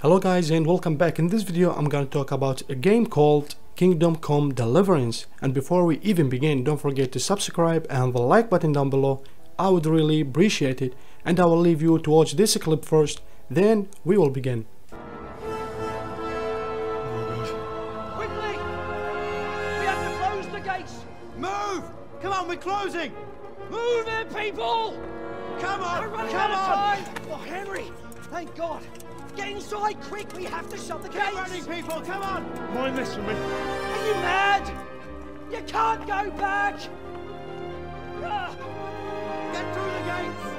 Hello guys and welcome back. In this video I'm going to talk about a game called Kingdom Come Deliverance, and before we even begin, don't forget to subscribe and the like button down below. I would really appreciate it, and I will leave you to watch this clip first, then we will begin. Quickly! We have to close the gates! Move! Come on, we're closing! Move it, people! Come on! We're running Come out of on! time! Oh, Henry! Thank God! Get inside, quick! We have to shut the gates! Get running, people! Come on! Mind this for me. Are you mad? You can't go back! Ah, Get through the gates!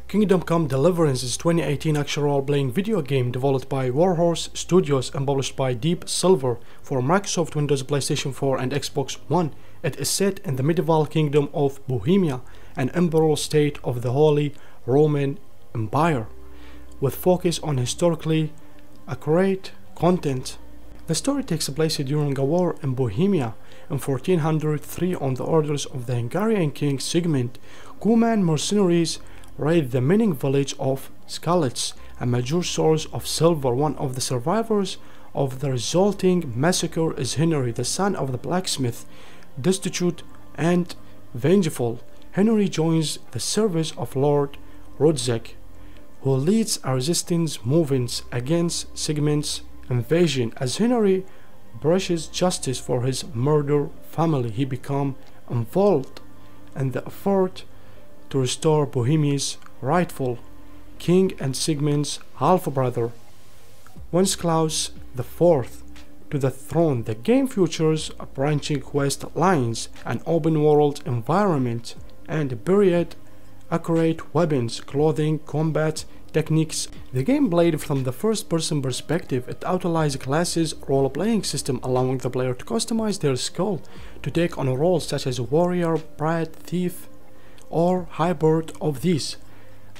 Kingdom Come Deliverance is a 2018 action role-playing video game developed by Warhorse Studios and published by Deep Silver for Microsoft Windows, PlayStation 4 and Xbox One. It is set in the medieval Kingdom of Bohemia, an Imperial State of the Holy Roman Empire, with focus on historically accurate content. The story takes place during a war in Bohemia in 1403 on the orders of the Hungarian king Sigismund. Cuman mercenaries raid the mining village of Skalitz, a major source of silver. One of the survivors of the resulting massacre is Henry, the son of the blacksmith, Destitute and vengeful. Henry joins the service of Lord Radzig, who leads a resistance movement against Sigismund's invasion. As Henry brushes justice for his murdered family, he becomes involved in the effort to restore Bohemia's rightful king and Sigismund's half-brother, Wenceslaus IV, to the throne. The game features branching quest lines, an open-world environment, and period accurate weapons, clothing, combat techniques. The game played from the first-person perspective. It utilizes classes role-playing system, allowing the player to customize their skill to take on roles such as warrior, pirate, thief, or hybrid of these.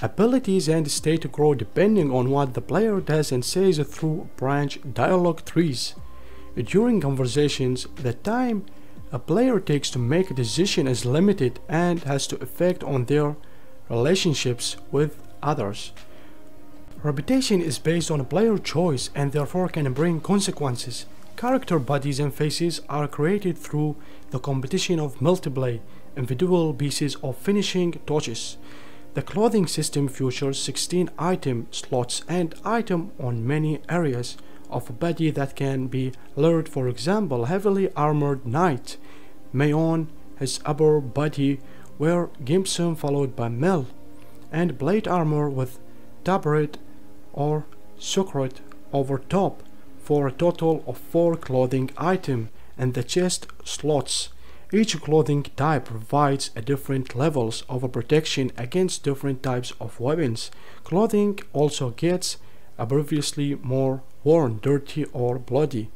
Abilities and state grow depending on what the player does and says through branch dialogue trees. During conversations, the time a player takes to make a decision is limited and has to affect on their relationships with others. Reputation is based on a player choice and therefore can bring consequences. Character bodies and faces are created through the competition of multiplayer individual pieces of finishing touches. The clothing system features 16 item slots and items on many areas of a body that can be lured. For example, heavily armored knight may own his upper body wear gimson followed by mail, and plate armor with tabret or sucret over top, for a total of 4 clothing items and the chest slots. Each clothing type provides a different levels of protection against different types of weapons. Clothing also gets a previously more worn, dirty or bloody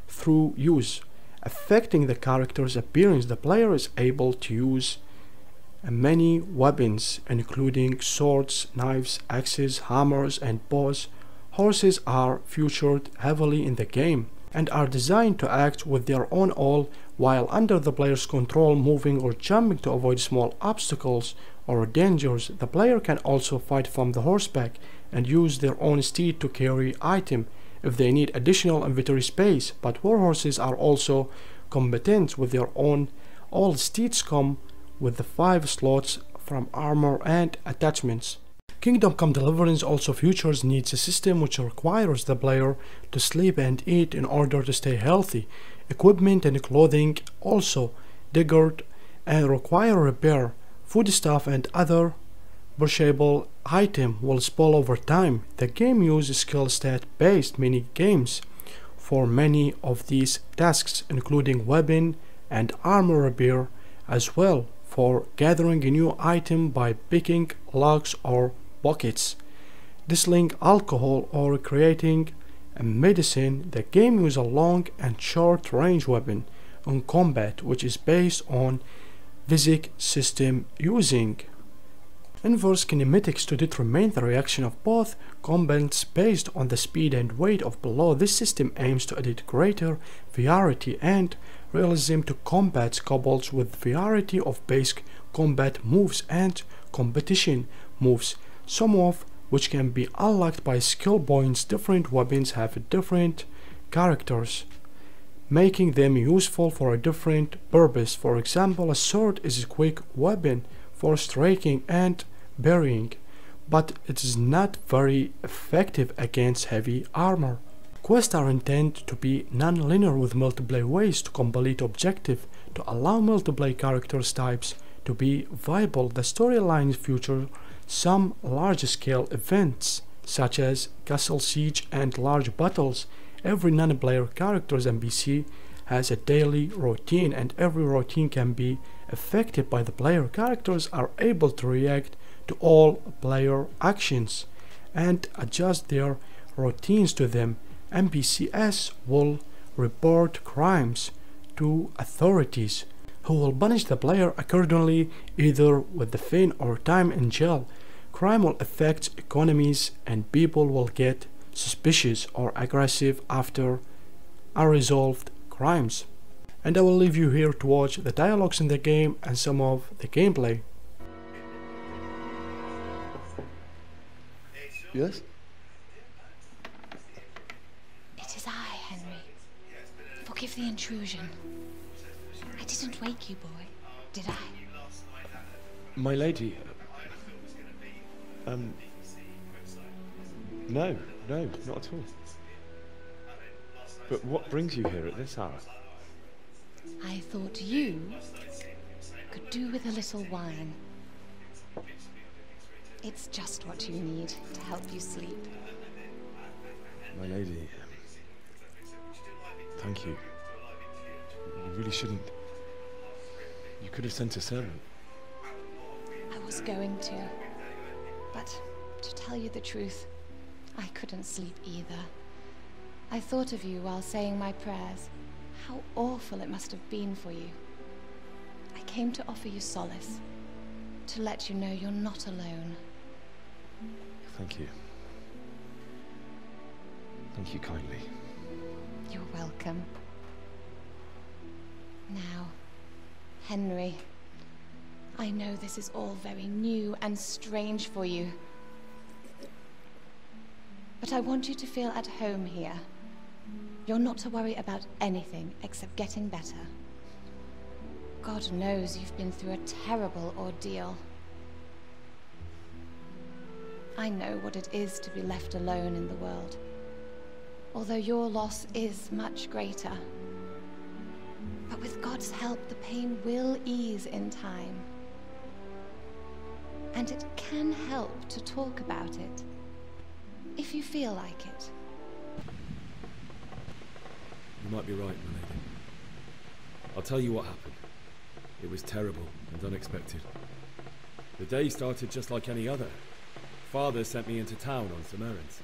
through use, affecting the character's appearance. The player is able to use many weapons including swords, knives, axes, hammers and bows. Horses are featured heavily in the game. and are designed to act with their own all while under the player's control, moving or jumping to avoid small obstacles or dangers. The player can also fight from the horseback and use their own steed to carry item if they need additional inventory space, but warhorses are also combatant with their own. All steeds come with the 5 slots from armor and attachments. Kingdom Come Deliverance also features needs a system which requires the player to sleep and eat in order to stay healthy. Equipment and clothing also degrade and require repair. Foodstuff and other perishable item will spoil over time. The game uses skill stat based mini games for many of these tasks, including weapon and armor repair, as well for gathering a new item by picking locks or buckets, distilling alcohol, or creating a medicine. The game uses a long and short range weapon in combat, which is based on physics system using inverse kinematics to determine the reaction of both combatants based on the speed and weight of blow. This system aims to add greater variety and realism to combat, coupled with variety of basic combat moves and competition moves, some of which can be unlocked by skill points. Different weapons have different characters, making them useful for a different purpose. For example, a sword is a quick weapon for striking and burying, but it is not very effective against heavy armor. Quests are intended to be non-linear with multiple ways to complete objective to allow multiple characters types to be viable. The storyline features some large-scale events such as castle siege and large battles. Every non-player character's NPC has a daily routine, and every routine can be affected by the player. Characters are able to react to all player actions and adjust their routines to them. NPCs will report crimes to authorities, who will punish the player accordingly, either with the fine or time in jail. Crime will affect economies, and people will get suspicious or aggressive after unresolved crimes. And I will leave you here to watch the dialogues in the game and some of the gameplay. Yes? It is I, Henry. Forgive the intrusion. I didn't wake you, boy, did I? My lady... No, not at all. But what brings you here at this hour? I thought you could do with a little wine. It's just what you need to help you sleep. My lady... Thank you. You really shouldn't... You could have sent a servant. I was going to. But to tell you the truth, I couldn't sleep either. I thought of you while saying my prayers. How awful it must have been for you. I came to offer you solace, to let you know you're not alone. Thank you. Thank you kindly. You're welcome. Now, Henry, I know this is all very new and strange for you, but I want you to feel at home here. You're not to worry about anything except getting better. God knows you've been through a terrible ordeal. I know what it is to be left alone in the world, although your loss is much greater. But with God's help, the pain will ease in time. And it can help to talk about it, if you feel like it. You might be right, my lady. I'll tell you what happened. It was terrible and unexpected. The day started just like any other. Father sent me into town on some errands.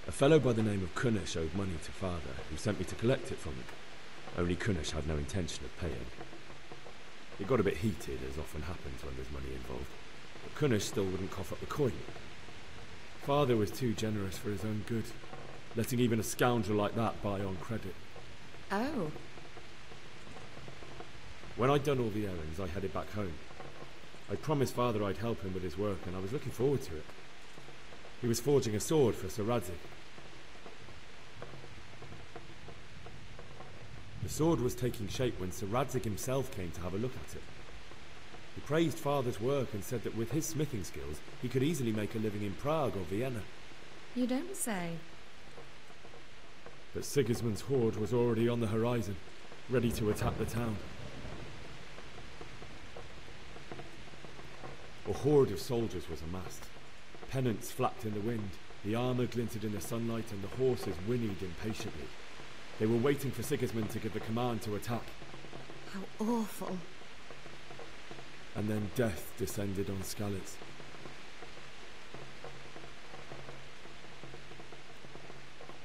A fellow by the name of Kunesh owed money to Father, who sent me to collect it from him. Only Kunesh had no intention of paying. It got a bit heated, as often happens when there's money involved. but Kunesh still wouldn't cough up the coin. Father was too generous for his own good, letting even a scoundrel like that buy on credit. Oh. When I'd done all the errands, I headed back home. I promised Father I'd help him with his work, and I was looking forward to it. He was forging a sword for Sir Radzig. The sword was taking shape when Sir Radzig himself came to have a look at it. He praised Father's work and said that with his smithing skills, he could easily make a living in Prague or Vienna. You don't say. But Sigismund's horde was already on the horizon, ready to attack the town. A horde of soldiers was amassed. Pennants flapped in the wind, the armour glinted in the sunlight, and the horses whinnied impatiently. They were waiting for Sigismund to give the command to attack. How awful. And then death descended on Skalitz.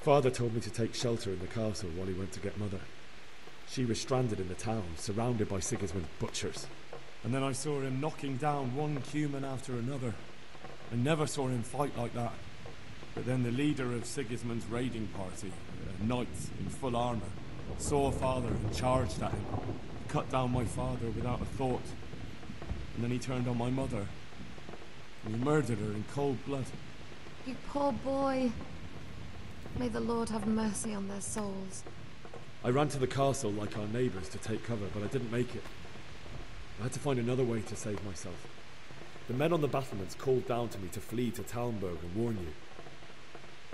Father told me to take shelter in the castle while he went to get Mother. She was stranded in the town, surrounded by Sigismund's butchers. And then I saw him knocking down one Cuman after another. I never saw him fight like that. But then the leader of Sigismund's raiding party, a knight in full armour, saw Father and charged at him. He cut down my father without a thought. And then he turned on my mother. And he murdered her in cold blood. You poor boy. May the Lord have mercy on their souls. I ran to the castle like our neighbours to take cover, but I didn't make it. I had to find another way to save myself. The men on the battlements called down to me to flee to Talmberg and warn you.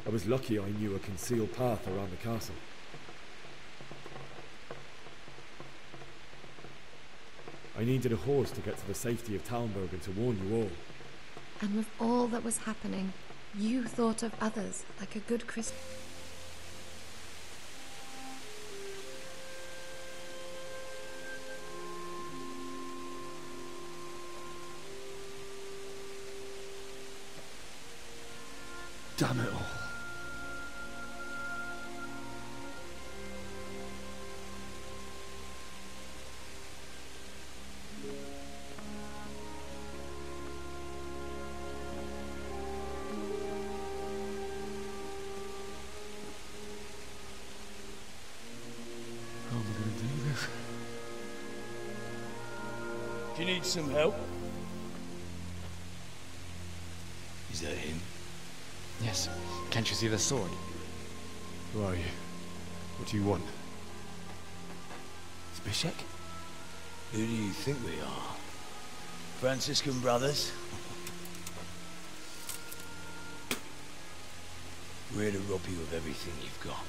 I was lucky I knew a concealed path around the castle. I needed a horse to get to the safety of Talmberg and to warn you all. And with all that was happening, you thought of others like a good Christian. Damn it all. How am I going to do this? Do you need some help? Is that him? Yes. Can't you see the sword? Who are you? What do you want? Zbyszek? Who do you think we are? Franciscan brothers? We're here to rob you of everything you've got.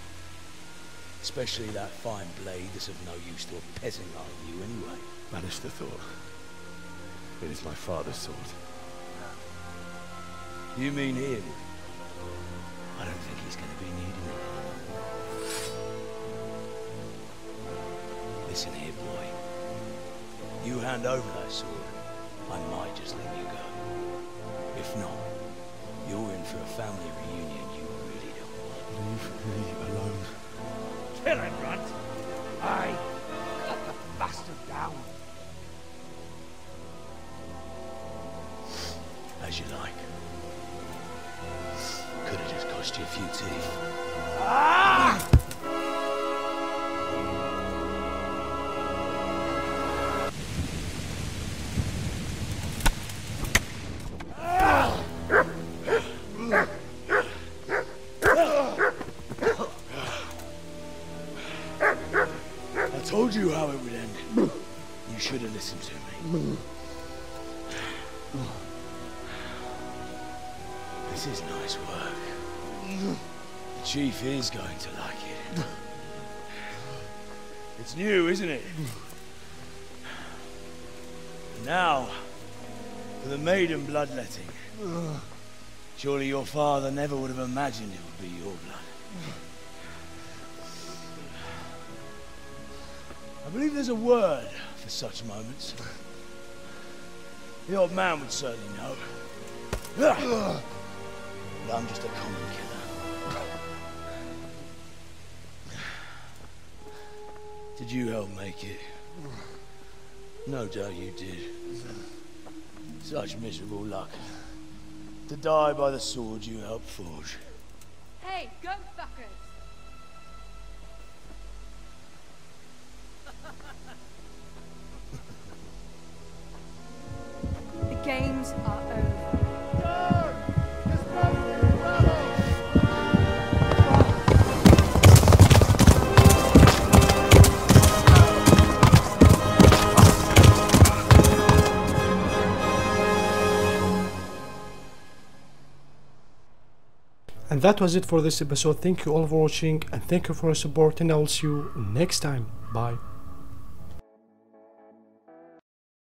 Especially that fine blade that's of no use to a peasant like you anyway. Banish the thought. It is my father's sword. You mean him? I don't think he's going to be needing it. Listen here, boy. You hand over that sword, I might just let you go. If not, you're in for a family reunion you really don't want. Leave me alone. Kill him, Runt! Aye, cut the bastard down. As you like. Could have just cost you a few teeth. Ah! I told you how it would end. You should have listened to me. This is nice work. The Chief is going to like it. It's new, isn't it? Now, for the maiden bloodletting. Surely your father never would have imagined it would be your blood. I believe there's a word for such moments. The old man would certainly know. But I'm just a common killer. Did you help make it? No doubt you did. Such miserable luck. To die by the sword you helped forge. Hey, go fuckers! The games are over. And that was it for this episode. Thank you all for watching and thank you for your support, and I will see you next time. Bye.